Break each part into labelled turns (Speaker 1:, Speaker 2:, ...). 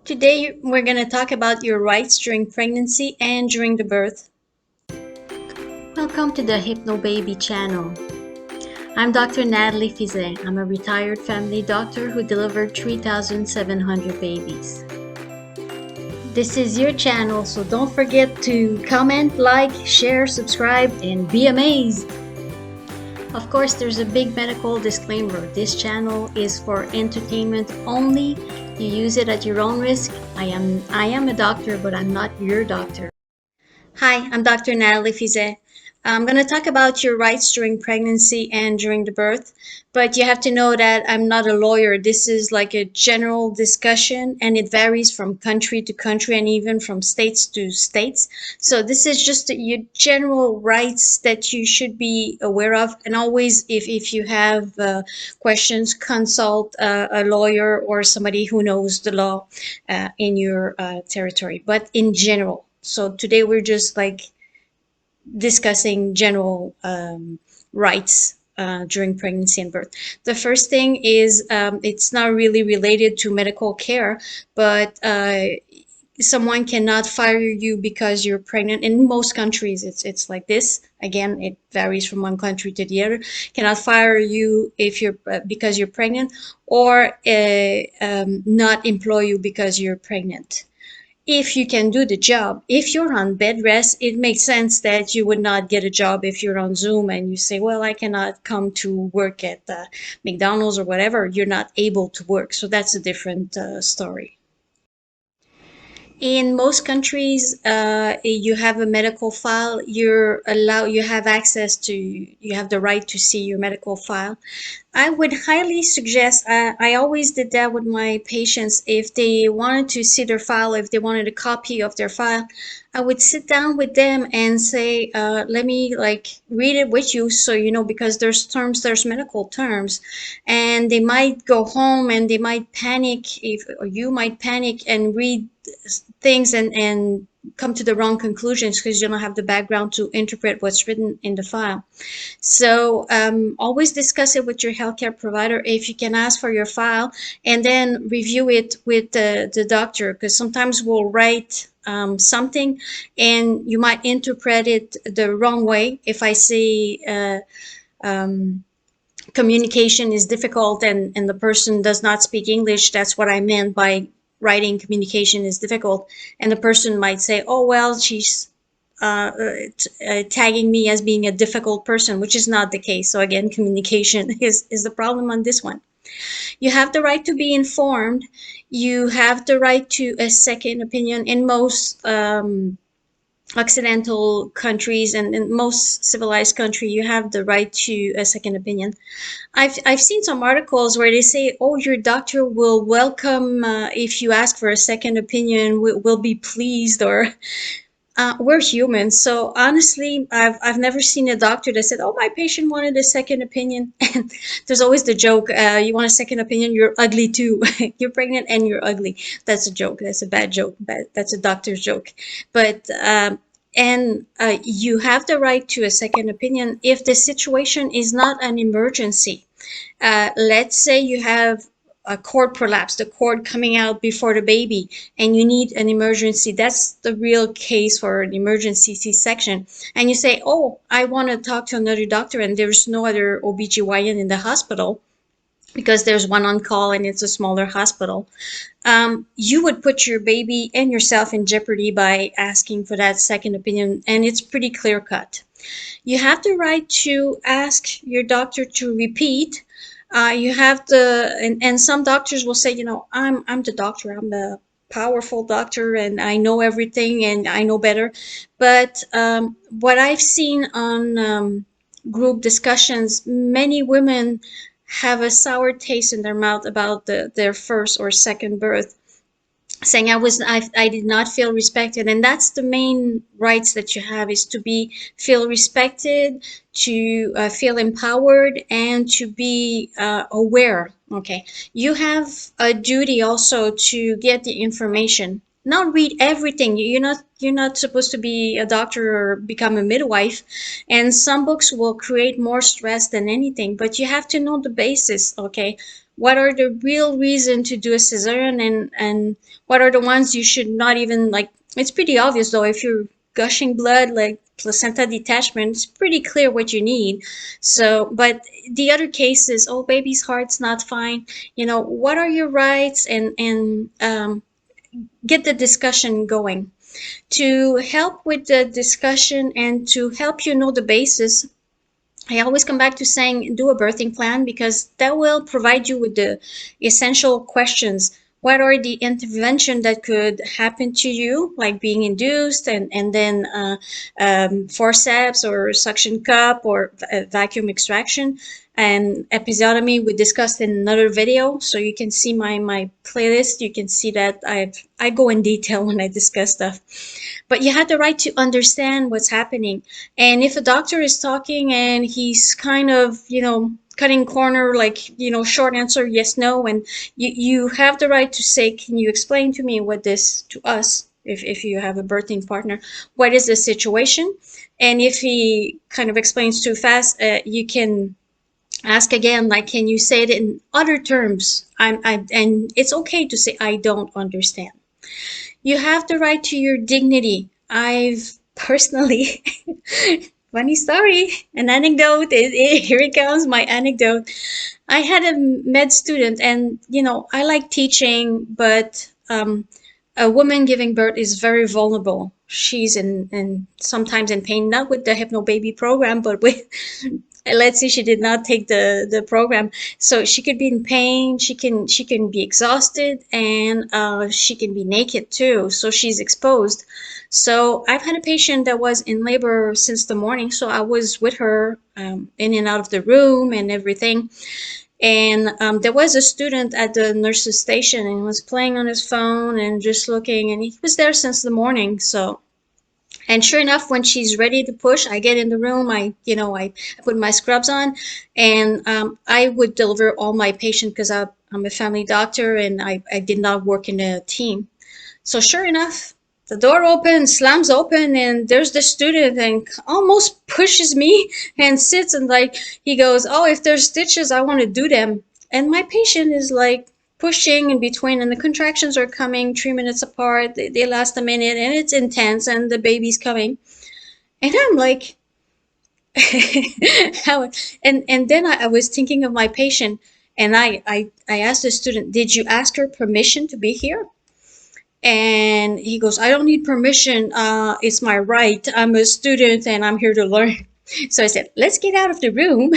Speaker 1: Today, we're going to talk about your rights during pregnancy and during the birth. Welcome to the Hypno-Baby channel. I'm Dr. Natalie Fizet. I'm a retired family doctor who delivered 3,700 babies. This is your channel, so don't forget to comment, like, share, subscribe, and be amazed. Of course, there's a big medical disclaimer. This channel is for entertainment only. You use it at your own risk. I am a doctor, but I'm not your doctor. Hi, I'm Dr. Natalie Fizet. I'm going to talk about your rights during pregnancy and during the birth, but you have to know that I'm not a lawyer. This is like a general discussion, and it varies from country to country and even from states to states. So this is just your general rights that you should be aware of. And always, if you have questions, consult a lawyer or somebody who knows the law in your territory. But in general, so today we're just like discussing general rights during pregnancy and birth. The first thing is it's not really related to medical care, but someone cannot fire you because you're pregnant. In most countries, it's like this. Again, it varies from one country to the other. Cannot fire you if you're because you're pregnant, or not employ you because you're pregnant. If you can do the job. If you're on bed rest, it makes sense that you would not get a job if you're on Zoom and you say, well, I cannot come to work at McDonald's or whatever. You're not able to work. So that's a different story. In most countries, you have a medical file. You have access to, you have the right to see your medical file. I would highly suggest, I always did that with my patients. If they wanted to see their file, if they wanted a copy of their file, I would sit down with them and say, let me like read it with you so you know, because there's medical terms, and they might go home and they might panic, or you might panic and read things and come to the wrong conclusions because you don't have the background to interpret what's written in the file. So always discuss it with your healthcare provider if you can ask for your file, and then review it with the doctor, because sometimes we'll write something and you might interpret it the wrong way. If I say communication is difficult and the person does not speak English, that's what I meant by writing communication is difficult. And the person might say, oh, well, she's tagging me as being a difficult person, which is not the case. So again, communication is the problem on this one. You have the right to be informed. You have the right to a second opinion. In most Occidental countries and in most civilized country, you have the right to a second opinion. I've seen some articles where they say, oh, your doctor will welcome if you ask for a second opinion, will be pleased, or we're humans. So honestly, I've never seen a doctor that said, oh, my patient wanted a second opinion. And there's always the joke, you want a second opinion, you're ugly too. You're pregnant and you're ugly. That's a joke. That's a bad joke. That's a doctor's joke. But you have the right to a second opinion if the situation is not an emergency. Let's say you have a cord prolapse, the cord coming out before the baby, and you need an emergency. That's the real case for an emergency C-section. And you say, oh, I want to talk to another doctor, and there's no other OBGYN in the hospital because there's one on call and it's a smaller hospital. You would put your baby and yourself in jeopardy by asking for that second opinion, and it's pretty clear cut. You have the right to ask your doctor to repeat. You have and some doctors will say, you know, I'm the doctor, I'm the powerful doctor, and I know everything and I know better. But what I've seen on group discussions, many women have a sour taste in their mouth about their first or second birth, saying I did not feel respected. And that's the main rights that you have, is to feel respected, to feel empowered, and to be aware. Okay, you have a duty also to get the information, not read everything. You're not supposed to be a doctor or become a midwife, and some books will create more stress than anything, but you have to know the basis. Okay, what are the real reason to do a cesarean, and what are the ones you should not even like. It's pretty obvious though, if you're gushing blood, like placenta detachment, it's pretty clear what you need. So, but the other cases, oh, baby's heart's not fine, what are your rights, and get the discussion going. To help with the discussion and to help you know the basis, I always come back to saying do a birthing plan, because that will provide you with the essential questions. What are the intervention that could happen to you, like being induced, and then forceps or suction cup or vacuum extraction, and episiotomy we discussed in another video. So you can see my playlist. You can see that I go in detail when I discuss stuff. But you have the right to understand what's happening. And if a doctor is talking and he's kind of, cutting corner, like, short answer, yes, no, and you have the right to say, can you explain to me what this to us, if you have a birthing partner, what is the situation? And if he kind of explains too fast, you can ask again, like, can you say it in other terms? And it's okay to say, I don't understand. You have the right to your dignity. I've personally, funny story, an anecdote. Here it comes, my anecdote. I had a med student, and I like teaching, but a woman giving birth is very vulnerable. She's in sometimes in pain, not with the Hypno-Baby program, but with let's see, she did not take the program, so she could be in pain, she can be exhausted, and she can be naked too, so she's exposed. So I've had a patient that was in labor since the morning, so I was with her, in and out of the room and everything. And there was a student at the nurse's station, and he was playing on his phone and just looking, and he was there since the morning. So, and sure enough, when she's ready to push, I get in the room. I put my scrubs on, and I would deliver all my patients, because I'm a family doctor, and I did not work in a team. So sure enough, the door opens, slams open, and there's the student, and almost pushes me and sits, and like, he goes, oh, if there's stitches, I want to do them. And my patient is like pushing in between, and the contractions are coming 3 minutes apart. They last a minute, and it's intense, and the baby's coming. And I'm like, how? And then I was thinking of my patient, and I asked the student, did you ask her permission to be here? And he goes, I don't need permission. It's my right. I'm a student and I'm here to learn. So I said, let's get out of the room.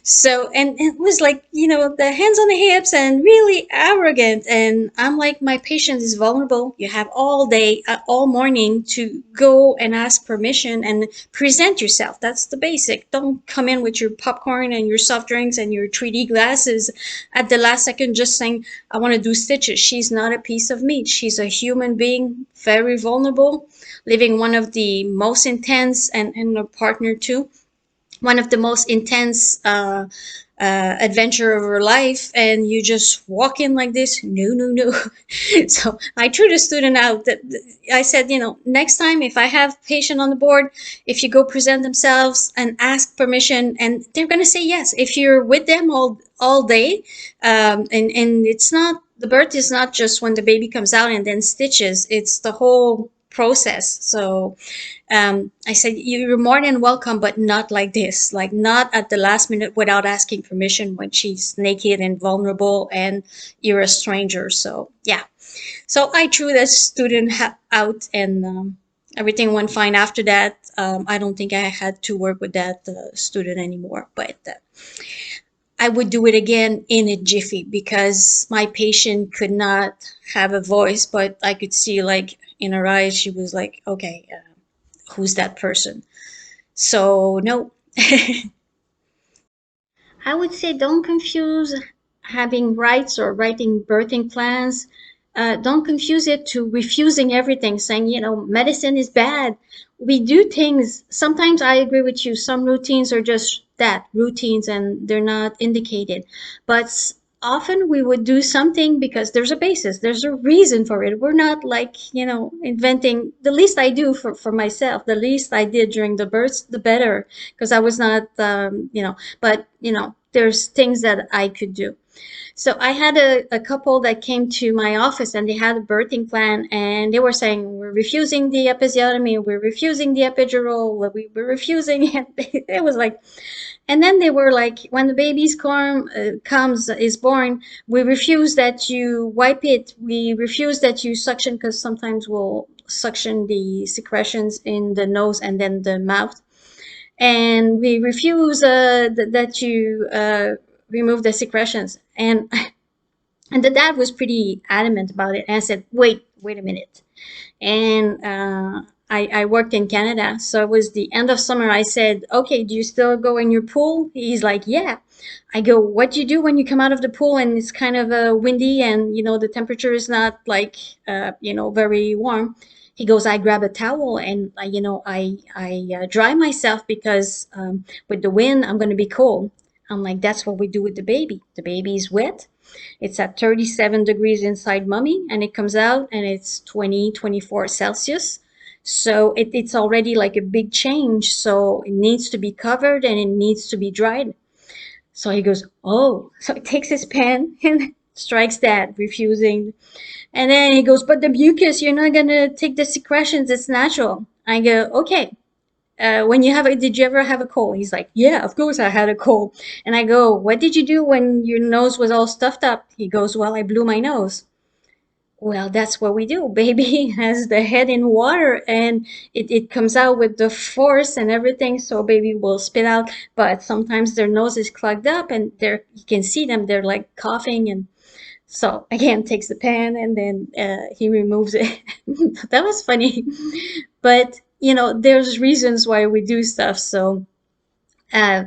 Speaker 1: So, and it was like, the hands on the hips and really arrogant. And I'm like, my patient is vulnerable. You have all day, all morning to go and ask permission and present yourself. That's the basic. Don't come in with your popcorn and your soft drinks and your 3D glasses at the last second just saying, I want to do stitches. She's not a piece of meat. She's a human being, very vulnerable, living one of the most intense, and a partner too, one of the most intense adventure of her life, and you just walk in like this. No, no, no. So I threw the student out. I said, next time if I have patient on the board, if you go present themselves and ask permission, and they're going to say yes. If you're with them all day, and it's not, the birth is not just when the baby comes out and then stitches, it's the whole process. So I said, you're more than welcome, but not like this, like not at the last minute without asking permission when she's naked and vulnerable and you're a stranger. So yeah, so I threw that student out, and everything went fine after that. I don't think I had to work with that student anymore, but I would do it again in a jiffy, because my patient could not have a voice, but I could see, like, in her eyes, she was like, okay, who's that person? So, no. I would say don't confuse having rights or writing birthing plans. Don't confuse it to refusing everything, saying, medicine is bad. We do things. Sometimes I agree with you. Some routines are just that, routines, and they're not indicated. But often we would do something because there's a basis, there's a reason for it. We're not like, inventing. The least I do for myself, the least I did during the births, the better, because I was not, but, there's things that I could do. So I had a couple that came to my office and they had a birthing plan and they were saying, we're refusing the episiotomy, we're refusing the epidural, we're refusing it. It was like, and then they were like, when the baby's is born, we refuse that you wipe it. We refuse that you suction, because sometimes we'll suction the secretions in the nose and then the mouth. And we refuse that you remove the secretions. And the dad was pretty adamant about it. And I said, wait a minute. And I worked in Canada, so it was the end of summer. I said, okay, do you still go in your pool? He's like, yeah. I go, what do you do when you come out of the pool and it's kind of windy and the temperature is not like very warm? He goes, I grab a towel and I dry myself because with the wind I'm going to be cold. I'm like, that's what we do with the baby. The baby's wet. It's at 37 degrees inside mommy, and it comes out and it's 20, 24 Celsius. So it's already like a big change. So it needs to be covered and it needs to be dried. So he goes, oh. So he takes his pen and strikes that, refusing. And then he goes, but the mucus, you're not going to take the secretions. It's natural. I go, okay. Did you ever have a cold? He's like, yeah, of course I had a cold. And I go, what did you do when your nose was all stuffed up? He goes, well, I blew my nose. Well, that's what we do. Baby has the head in water and it comes out with the force and everything. So baby will spit out, but sometimes their nose is clogged up and you can see them. They're like coughing. And so again, takes the pen and then he removes it. That was funny. But there's reasons why we do stuff. So uh,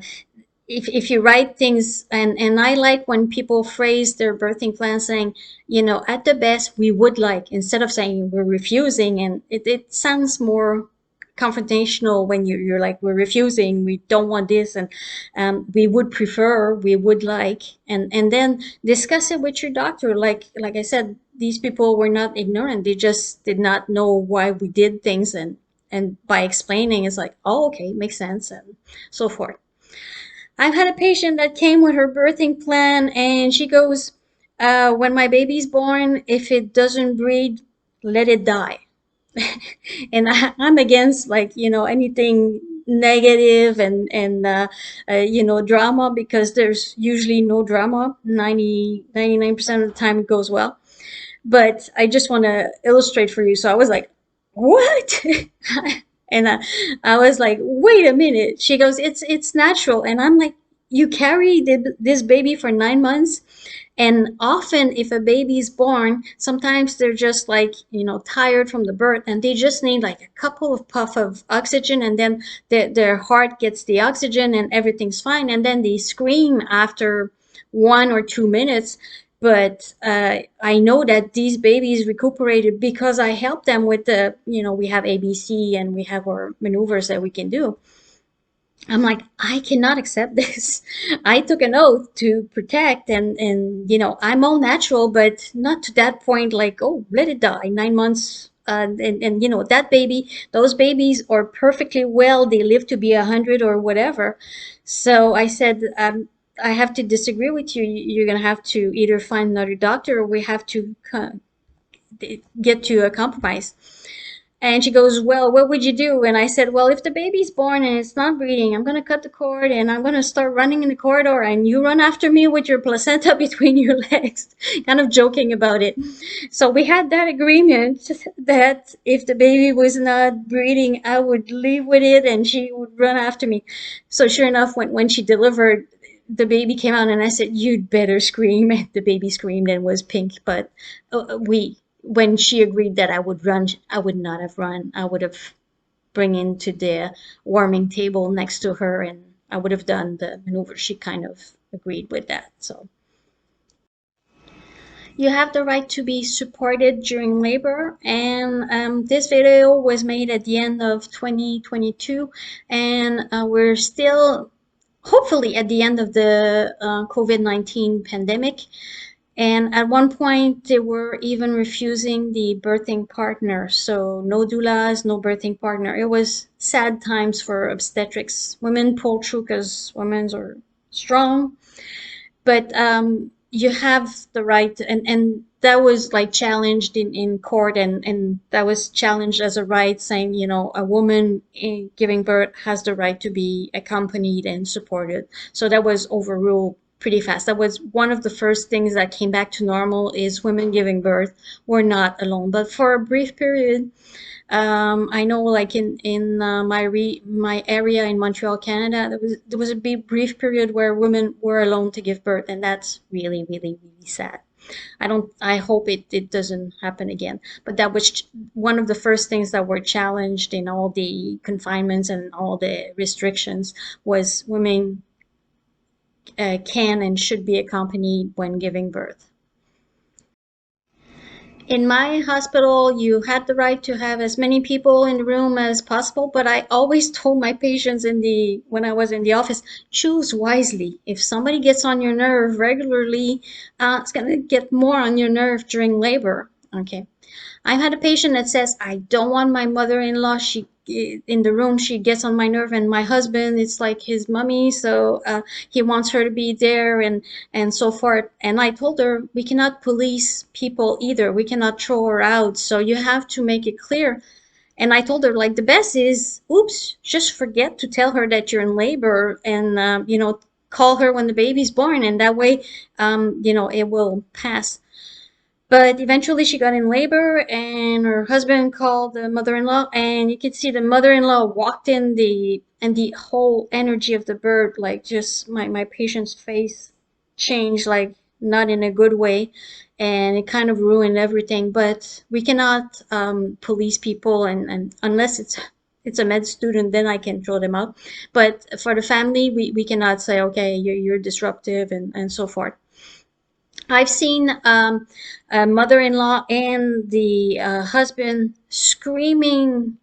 Speaker 1: if you write things, and I like when people phrase their birthing plan saying, at the best we would like, instead of saying we're refusing. And it sounds more confrontational when you're like, we're refusing, we don't want this, and we would prefer, we would like, and then discuss it with your doctor. Like I said, these people were not ignorant, they just did not know why we did things, and by explaining it's like, oh, okay, makes sense, and so forth. I've had a patient that came with her birthing plan and she goes, when my baby's born, if it doesn't breathe, let it die. And I'm against, like, anything negative and drama, because there's usually no drama. 99% of the time it goes well. But I just want to illustrate for you. So I was like, what? And I was like, wait a minute. She goes, it's natural. And I'm like, you carry this baby for 9 months. And often if a baby is born, sometimes they're just like, tired from the birth and they just need like a couple of puff of oxygen, and then their heart gets the oxygen and everything's fine. And then they scream after 1 or 2 minutes. But I know that these babies recuperated because I helped them with we have ABC and we have our maneuvers that we can do. I'm like, I cannot accept this. I took an oath to protect, and I'm all natural, but not to that point, like, oh, let it die, 9 months. And that baby, those babies are perfectly well. They live to be 100 or whatever. So I said, I have to disagree with you. You're going to have to either find another doctor or we have to get to a compromise. And she goes, well, what would you do? And I said, well, if the baby's born and it's not breathing, I'm going to cut the cord and I'm going to start running in the corridor and you run after me with your placenta between your legs, kind of joking about it. So we had that agreement that if the baby was not breathing, I would leave with it and she would run after me. So sure enough, when she delivered, the baby came out and I said, you'd better scream. And the baby screamed and was pink. But when she agreed that I would run, I would not have run. I would have bring into the warming table next to her and I would have done the maneuver. She kind of agreed with that. So you have the right to be supported during labor. And this video was made at the end of 2022, and we're still hopefully at the end of the COVID-19 pandemic. And at one point, they were even refusing the birthing partner. So no doulas, no birthing partner. It was sad times for obstetrics. Women pulled through because women are strong. But you have the right, and that was like challenged in court, and that was challenged as a right, saying, a woman in giving birth has the right to be accompanied and supported. So that was overruled pretty fast. That was one of the first things that came back to normal, is women giving birth were not alone. But for a brief period, I know, like in my area in Montreal, Canada, there was a brief period where women were alone to give birth, and that's really, really, really sad. I hope it doesn't happen again. But that was one of the first things that were challenged in all the confinements and all the restrictions, was women can and should be accompanied when giving birth. In my hospital, you had the right to have as many people in the room as possible, but I always told my patients when I was in the office, choose wisely. If somebody gets on your nerve regularly, it's gonna get more on your nerve during labor. Okay. I've had a patient that says, I don't want my mother-in-law. She in the room, she gets on my nerve, and my husband, it's like his mummy, so he wants her to be there, and so forth. And I told her, we cannot police people either. We cannot throw her out. So you have to make it clear. And I told her, like, the best is, oops, just forget to tell her that you're in labor, and call her when the baby's born, and that way, it will pass. But eventually she got in labor, and her husband called the mother-in-law, and you could see the mother-in-law walked in, and the whole energy of the bird, like, just my patient's face changed, like, not in a good way, and it kind of ruined everything. But we cannot police people, and unless it's a med student, then I can throw them out. But for the family, we cannot say, okay, you're disruptive, and so forth. I've seen a mother-in-law and the husband screaming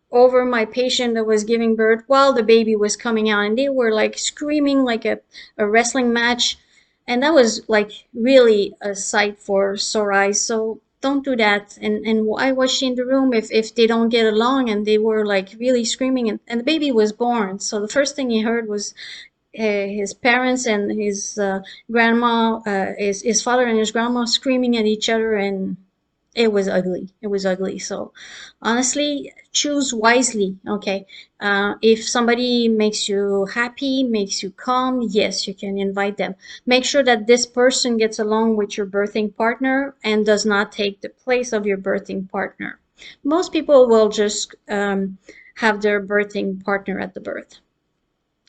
Speaker 1: over my patient that was giving birth while the baby was coming out, and they were like screaming like a wrestling match, and that was like really a sight for sore eyes. So don't do that. And I was in the room if they don't get along, and they were like really screaming, and the baby was born. So the first thing he heard was his parents and his grandma, his father and his grandma screaming at each other, and it was ugly. It was ugly. So honestly, choose wisely. Okay. If somebody makes you happy, makes you calm, yes, you can invite them. Make sure that this person gets along with your birthing partner and does not take the place of your birthing partner. Most people will just have their birthing partner at the birth.